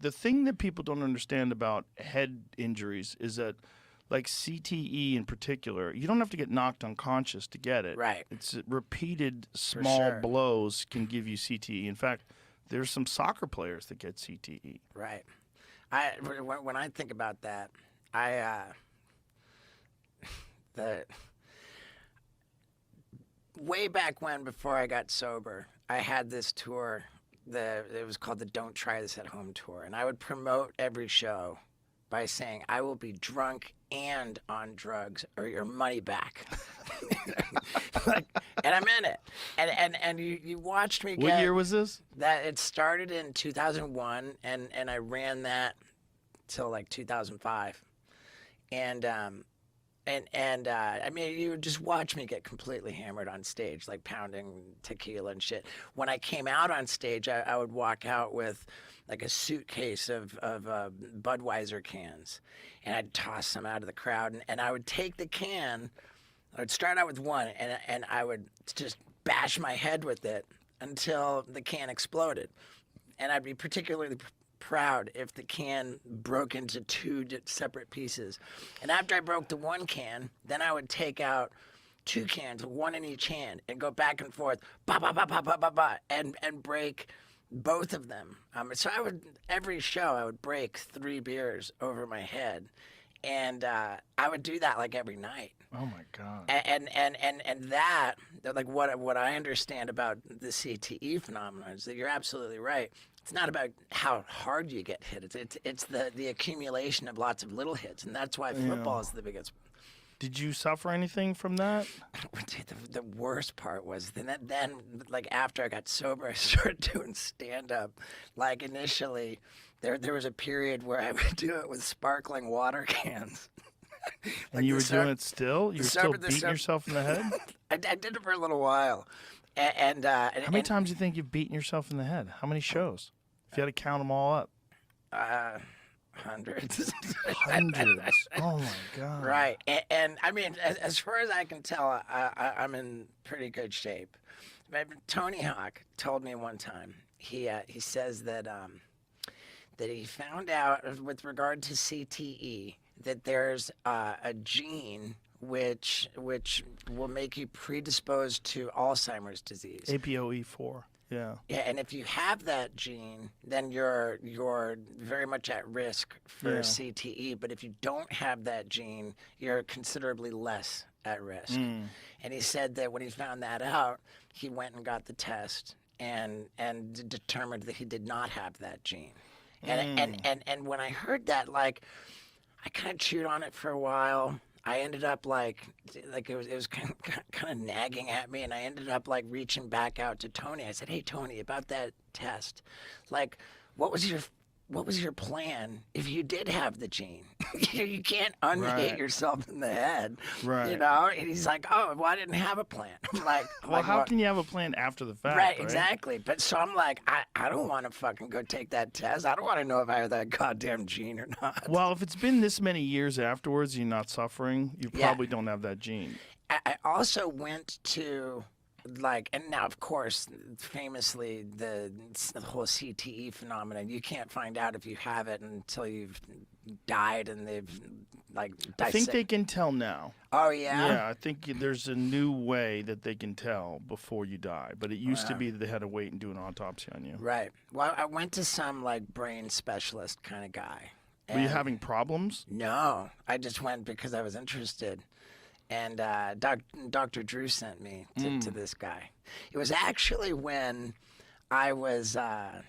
the thing that people don't understand about head injuries is that, like CTE in particular, you don't have to get knocked unconscious to get it. Right. It's repeated small blows can give you CTE. In fact, there's some soccer players that get CTE. Right. When I think about that, way back when, before I got sober, I had this tour. It was called the Don't Try This at Home tour, and I would promote every show by saying, I will be drunk and on drugs or your money back. And I meant it. And you watched me What year was this? That it started in 2001, and I ran that till like 2005. And I mean, you would just watch me get completely hammered on stage, like pounding tequila and shit. When I came out on stage, I would walk out with like a suitcase of Budweiser cans, and I'd toss them out of the crowd, and I would take the can. I would start out with one, and I would just bash my head with it until the can exploded. And I'd be particularly proud if the can broke into two separate pieces. And after I broke the one can, then I would take out two cans, one in each hand, and go back and forth, ba ba ba ba ba ba ba, and break both of them. So every show I would break 3 beers over my head, and I would do that like every night. Oh my God. And that, like what I understand about the CTE phenomenon is that you're absolutely right. It's not about how hard you get hit. It's the accumulation of lots of little hits, and that's why football is the biggest. Did you suffer anything from that? The worst part was then like after I got sober, I started doing stand up. Like initially, there was a period where I would do it with sparkling water cans. Like and you were doing it still? You were still beating yourself in the head? I did it for a little while. And how many times do you think you've beaten yourself in the head? How many shows? If you had to count them all up. Hundreds. Hundreds. Oh, my God. Right. And I mean, as far as I can tell, I'm in pretty good shape. Tony Hawk told me one time, he says that he found out with regard to CTE that there's a gene which will make you predisposed to Alzheimer's disease. APOE4. Yeah. Yeah, and if you have that gene, then you're very much at risk for CTE. But if you don't have that gene, you're considerably less at risk. And he said that when he found that out, he went and got the test and determined that he did not have that gene. And when I heard that, like, I kind of chewed on it for a while. I ended up like it was kind of nagging at me, and I ended up like reaching back out to Tony. I said, "Hey Tony, about that test, like, what was your plan if you did have the gene? You can't unhit yourself in the head, right? You know." And he's like, "Oh, well, I didn't have a plan." I'm like, well, how can you have a plan after the fact? Right, exactly. But so I'm like, I don't want to fucking go take that test. I don't want to know if I have that goddamn gene or not. Well, if it's been this many years afterwards, and you're not suffering, you probably don't have that gene. I also went to, like, and now, of course, famously, the whole CTE phenomenon, you can't find out if you have it until you've died and they've, like, dissected. I think they can tell now. Oh, yeah? Yeah, I think there's a new way that they can tell before you die. But it used to be that they had to wait and do an autopsy on you. Right. Well, I went to some, like, brain specialist kind of guy. Were you having problems? No. I just went because I was interested. And Dr. Drew sent me to this guy. It was actually when I was I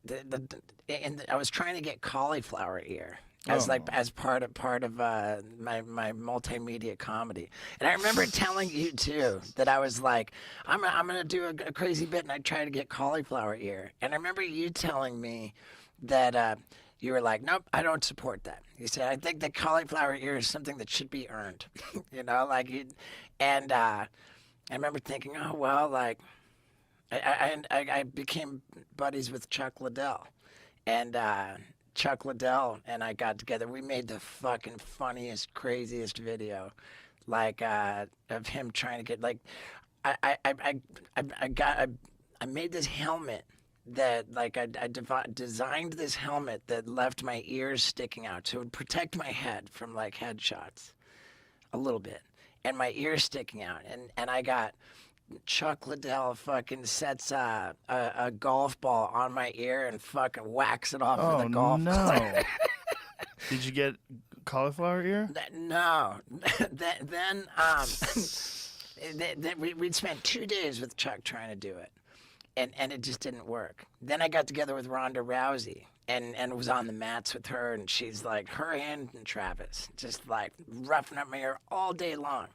was trying to get cauliflower ear as part of my multimedia comedy. And I remember telling you too that I was like, I'm gonna do a crazy bit, and I tried to get cauliflower ear. And I remember you telling me that. You were like, nope, I don't support that. You said, I think that cauliflower ear is something that should be earned, you know, like, and I remember thinking, oh, well, like, I became buddies with Chuck Liddell, and Chuck Liddell and I got together. We made the fucking funniest, craziest video, like, of him trying to get, like, I made this helmet that like designed this helmet that left my ears sticking out, so it would protect my head from like headshots a little bit, and my ears sticking out, and I got Chuck Liddell fucking sets a golf ball on my ear and fucking whacks it off with a golf club. Did you get cauliflower ear? No. then we'd spent 2 days with Chuck trying to do it, and it just didn't work. Then I got together with Ronda Rousey and was on the mats with her, and she's like, her and Travis, just like roughing up my ear all day long.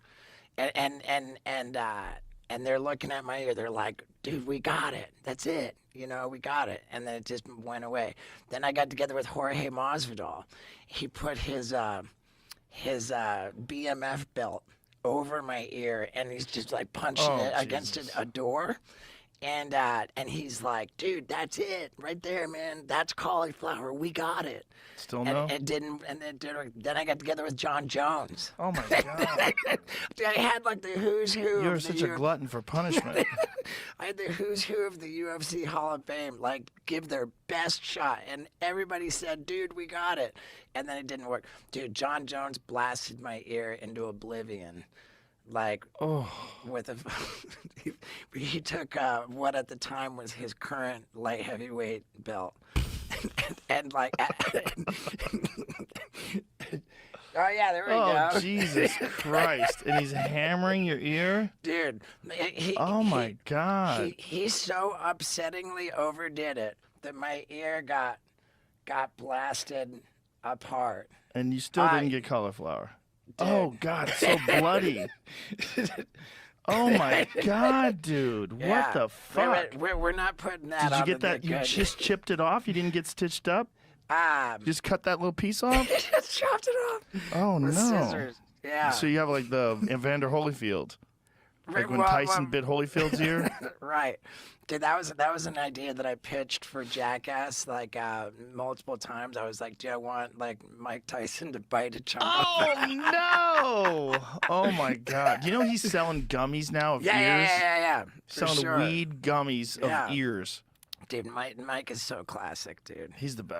And they're looking at my ear. They're like, dude, we got it. That's it. You know, we got it. And then it just went away. Then I got together with Jorge Masvidal. He put his BMF belt over my ear, and he's just like punching it against a door. And he's like, dude, that's it right there, man. That's cauliflower. We got it. Still no? Then I got together with Jon Jones. Oh, my God. I had like the who's who. You're such a glutton for punishment. I had the who's who of the UFC Hall of Fame, like, give their best shot. And everybody said, dude, we got it. And then it didn't work. Dude, Jon Jones blasted my ear into oblivion. Like, with a, he took what at the time was his current light heavyweight belt, and like, oh yeah, there we go. Oh, Jesus Christ! And he's hammering your ear, dude. My God! He so upsettingly overdid it that my ear got blasted apart. And you still didn't get cauliflower. Dude. Oh, God, it's so bloody. Oh, my God, dude. Yeah. What the fuck? We're not putting that on. Did you get that? You just chipped it off? You didn't get stitched up? You just cut that little piece off? Just chopped it off. Oh, with no. Scissors. Yeah. So you have like the Evander Holyfield. Like when Tyson bit Holyfield's ear? Right. Dude, that was an idea that I pitched for Jackass like multiple times. I was like, do I want like Mike Tyson to bite a chunk off? Oh, no. Oh, my God. You know he's selling gummies now of ears? Yeah. Selling weed gummies of ears. Dude, Mike is so classic, dude. He's the best.